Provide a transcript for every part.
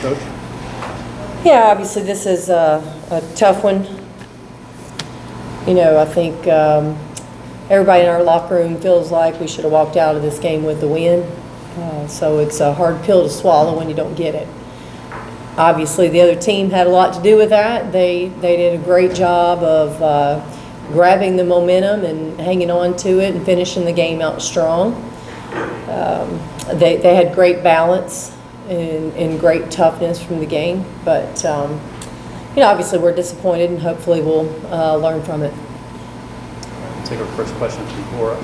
Coach? Yeah, obviously this is a tough one. You know, I think everybody in our locker room feels like we should have walked out of this game with the win. So it's a hard pill to swallow when you don't get it. Obviously, the other team had a lot to do with that. They did a great job of grabbing the momentum and hanging on to it and finishing the game out strong. They had great balance and great toughness from the game. But, you know, obviously we're disappointed and hopefully we'll learn from it. Take our first question from Cora.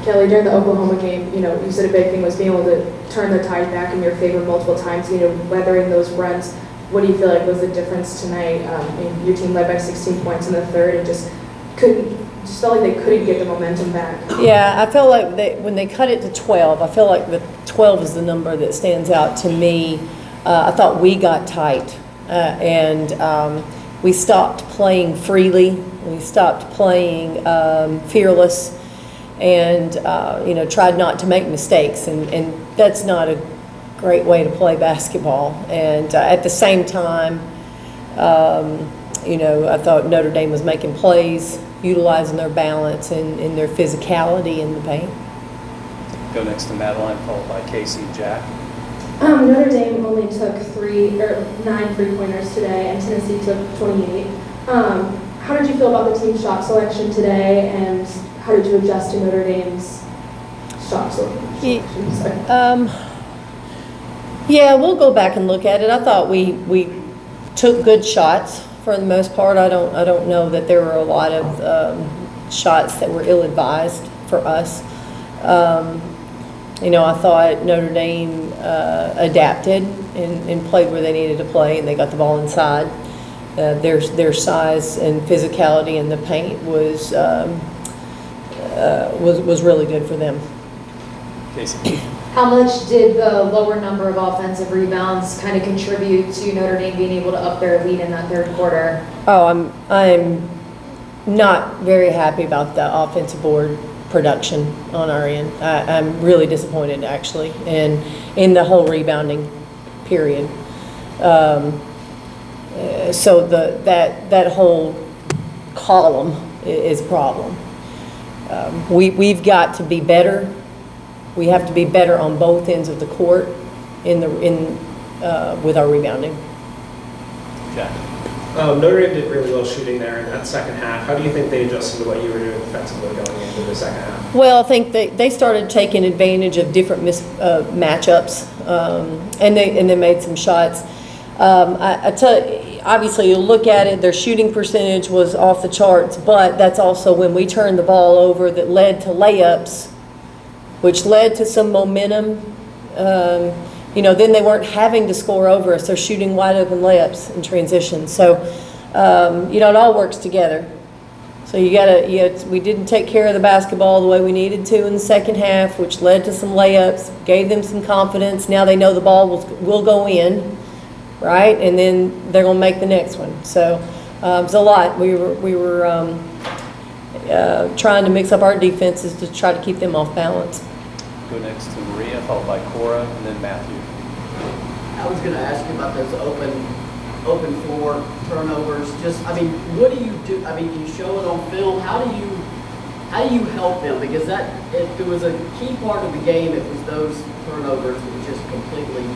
Kelly, during the Oklahoma game, you know, you said a big thing was being able to turn the tide back in your favor multiple times, you know, weathering those runs. What do you feel like was the difference tonight? Your team led by 16 points in the third and just felt like they couldn't get the momentum back. Yeah, I felt like when they cut it to 12, I feel like the 12 is the number that stands out to me. I thought we got tight and we stopped playing freely. We stopped playing fearless. And, you know, tried not to make mistakes. And that's not a great way to play basketball. And at the same time, you know, I thought Notre Dame was making plays, utilizing their balance and their physicality in the paint. Go next to Madeline, followed by Casey and Jack. Notre Dame only took 9 three-pointers today, and Tennessee took 28. How did you feel about the team's shot selection today, and how did you adjust to Notre Dame's shot selection? Yeah, we'll go back and look at it. I thought we took good shots for the most part. I don't know that there were a lot of shots that were ill-advised for us. You know, I thought Notre Dame adapted and played where they needed to play, and they got the ball inside. Their size and physicality in the paint was really good for them. Casey. How much did the lower number of offensive rebounds kind of contribute to Notre Dame being able to up their lead in that third quarter? Oh, I'm not very happy about the offensive board production on our end. I'm really disappointed, actually, and in the whole rebounding period. So that whole column is a problem. We've got to be better. We have to be better on both ends of the court with our rebounding. Jack. Notre Dame did really well shooting there in that second half. How do you think they adjusted to what you were doing defensively going into the second half? Well, I think they started taking advantage of different matchups, and they made some shots. I tell you, obviously, you look at it, their shooting percentage was off the charts, but that's also when we turned the ball over that led to layups, which led to some momentum. You know, then they weren't having to score over us. They're shooting wide open layups in transition. So, you know, it all works together. So we didn't take care of the basketball the way we needed to in the second half, which led to some layups, gave them some confidence. Now they know the ball will go in, right? And then they're going to make the next one. So it was a lot. We were trying to mix up our defenses to try to keep them off balance. Go next to Maria, followed by Cora, and then Matthew. I was going to ask you about those open floor turnovers. Just, I mean, what do you do? I mean, you show it on film. How do you help them? Because if it was a key part of the game, it was those turnovers that just completely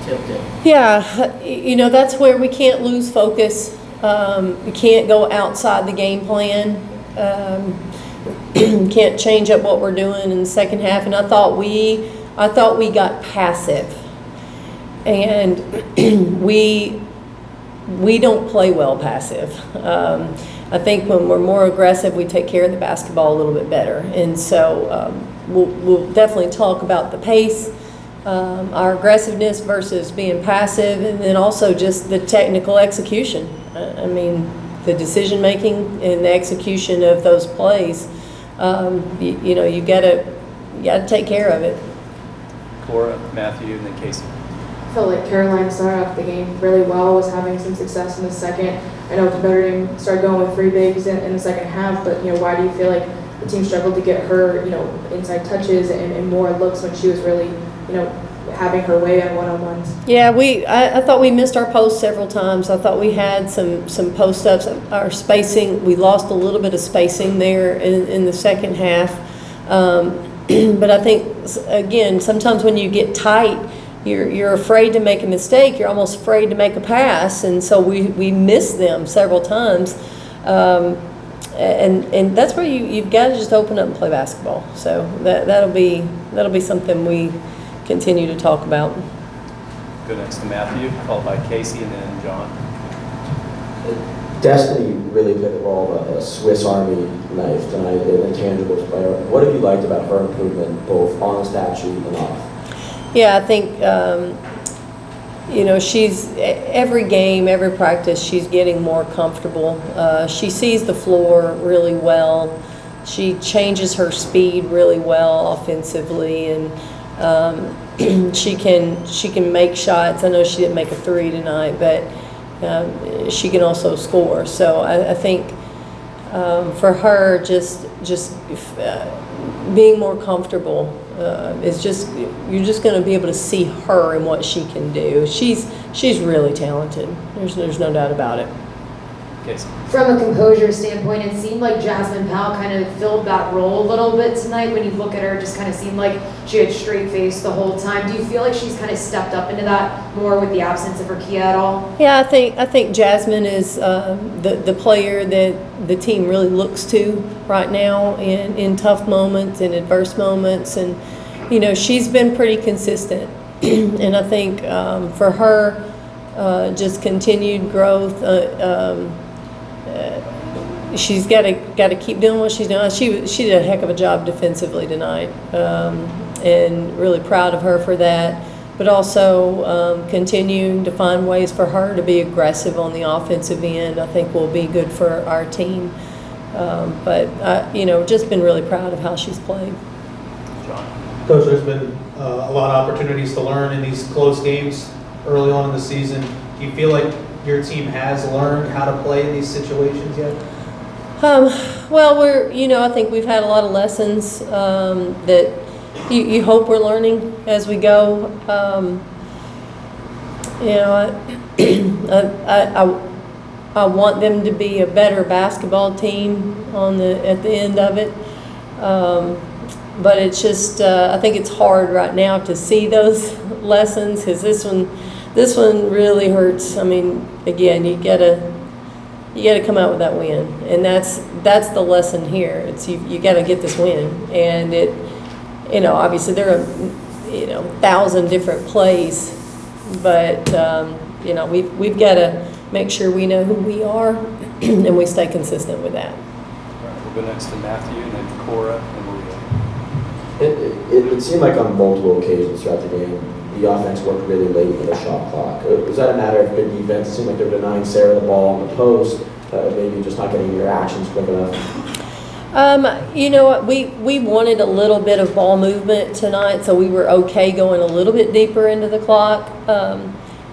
tipped it. Yeah, you know, that's where we can't lose focus. We can't go outside the game plan. Can't change up what we're doing in the second half. And I thought we got passive, and we don't play well passive. I think when we're more aggressive, we take care of the basketball a little bit better. And so we'll definitely talk about the pace, our aggressiveness versus being passive, and then also just the technical execution. I mean, the decision making and the execution of those plays. You know, you gotta take care of it. Cora, Matthew, and then Casey. I felt like Carolina started off the game really well, was having some success in the second. I know Notre Dame started going with 3 bigs in the second half, but, you know, why do you feel like the team struggled to get her, you know, inside touches and more looks when she was really, you know, having her way on one-on-ones? Yeah, I thought we missed our post several times. I thought we had some post-ups. Our spacing, we lost a little bit of spacing there in the second half. But I think, again, sometimes when you get tight, you're afraid to make a mistake. You're almost afraid to make a pass. And so we missed them several times. And that's where you've got to just open up and play basketball. So that'll be something we continue to talk about. Go next to Matthew, followed by Casey, and then John. Destiny really played the role of a Swiss Army knife tonight, an intangibles player. What have you liked about her improvement, both on the stat sheet and off? Yeah, I think, she's, every game, every practice, she's getting more comfortable. She sees the floor really well. She changes her speed really well offensively, and she can make shots. I know she didn't make a three tonight, but she can also score. So I think for her, just being more comfortable is just, you're just going to be able to see her and what she can do. She's really talented. There's no doubt about it. Casey. From a composure standpoint, it seemed like Jasmine Powell kind of filled that role a little bit tonight. When you look at her, it just kind of seemed like she had straight face the whole time. Do you feel like she's kind of stepped up into that more with the absence of Rakia at all? Yeah, I think Jasmine is the player that the team really looks to right now in tough moments, in adverse moments, and she's been pretty consistent. And I think for her, just continued growth. She's got to keep doing what she's doing. She did a heck of a job defensively tonight, and really proud of her for that. But also continuing to find ways for her to be aggressive on the offensive end, I think will be good for our team. But just been really proud of how she's played. John. Coach, there's been a lot of opportunities to learn in these close games early on in the season. Do you feel like your team has learned how to play in these situations yet? Well, I think we've had a lot of lessons that you hope we're learning as we go. I want them to be a better basketball team at the end of it. But it's just, I think it's hard right now to see those lessons, because this one really hurts. I mean, again, you gotta come out with that win, and that's the lesson here. It's you gotta get this win, and obviously there are 1,000 different plays, but we've got to make sure we know who we are and we stay consistent with that. All right, we'll go next to Matthew, and then Cora, and Maria. It seemed like on multiple occasions throughout the game, the offense worked really late in the shot clock. Was that a matter of good defense? It seemed like they were denying Sarah the ball on the post, maybe just not getting interactions quick enough. You know what? We wanted a little bit of ball movement tonight, so we were okay going a little bit deeper into the clock.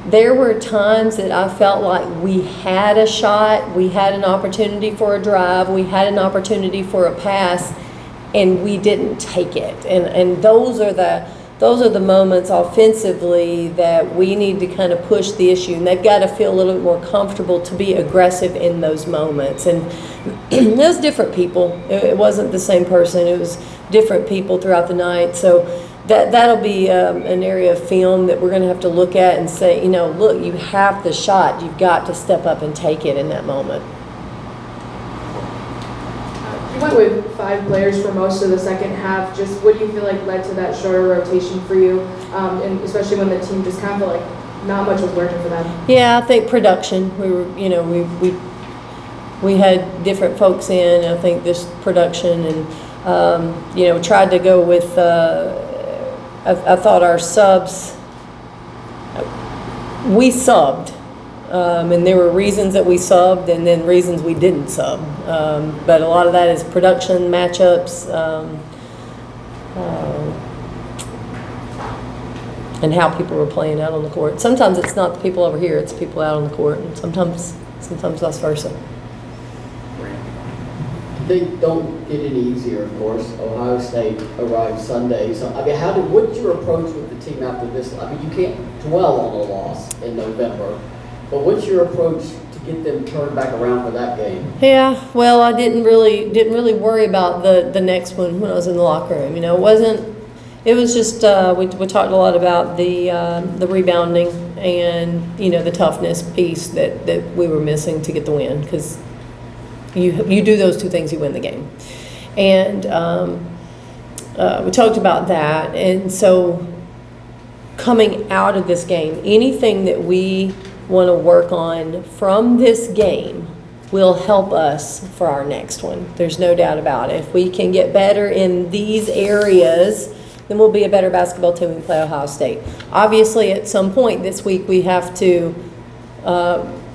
There were times that I felt like we had a shot, we had an opportunity for a drive, we had an opportunity for a pass, and we didn't take it. And those are the moments offensively that we need to kind of push the issue, and they've got to feel a little bit more comfortable to be aggressive in those moments. And it was different people. It wasn't the same person. It was different people throughout the night. So that'll be an area of film that we're going to have to look at and say, look, you have the shot. You've got to step up and take it in that moment. You went with 5 players for most of the second half. Just what do you feel like led to that shorter rotation for you, and especially when the team just kind of felt like not much was working for them? Yeah, I think production. We were, we had different folks in. I think this production, and tried to go with. I thought our subs. We subbed. And there were reasons that we subbed and then reasons we didn't sub. But a lot of that is production, matchups, and how people were playing out on the court. Sometimes it's not the people over here, it's people out on the court, and sometimes vice versa. they don't get any easier, of course. Ohio State arrives Sunday. So, I mean, what's your approach with the team after this? I mean, you can't dwell on a loss in November, but what's your approach to get them turned back around for that game? Yeah, well, I didn't really worry about the next one when I was in the locker room. You know, it was just we talked a lot about the rebounding and, you know, the toughness piece that we were missing to get the win, because you do those two things, you win the game. And we talked about that. And so coming out of this game, anything that we want to work on from this game will help us for our next one. There's no doubt about it. If we can get better in these areas, then we'll be a better basketball team when we play Ohio State. Obviously, at some point this week, we have to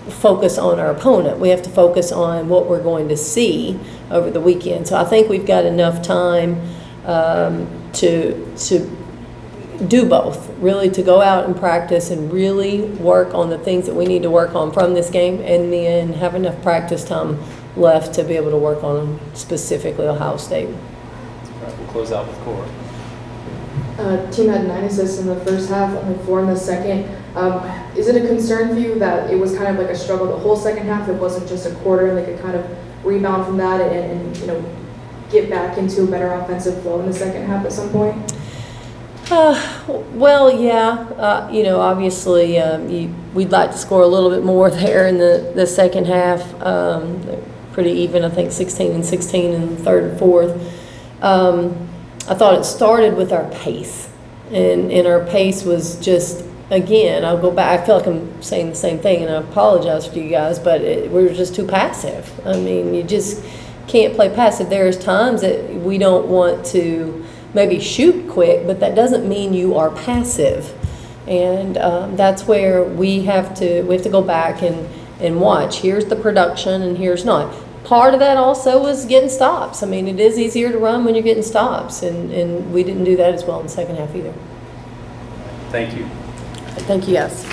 focus on our opponent. We have to focus on what we're going to see over the weekend. So I think we've got enough time to do both, really, to go out and practice and really work on the things that we need to work on from this game, and then have enough practice time left to be able to work on specifically Ohio State. We'll close out with Cora. Team had 9 assists in the first half, only 4 in the second. Is it a concern for you that it was kind of like a struggle the whole second half? It wasn't just a quarter, and they could kind of rebound from that and you know, get back into a better offensive flow in the second half at some point? Well, yeah. You know, obviously, we'd like to score a little bit more there in the second half. Pretty even, I think 16 and 16 in the third and fourth. I thought it started with our pace, and our pace was just, again, I'll go back, I feel like I'm saying the same thing, and I apologize for you guys, but we were just too passive. I mean, you just can't play passive. There's times that we don't want to maybe shoot quick, but that doesn't mean you are passive. And that's where we have to go back and watch. Here's the production and here's not. Part of that also was getting stops. I mean, it is easier to run when you're getting stops, and we didn't do that as well in the second half either. Thank you. Thank you, guys.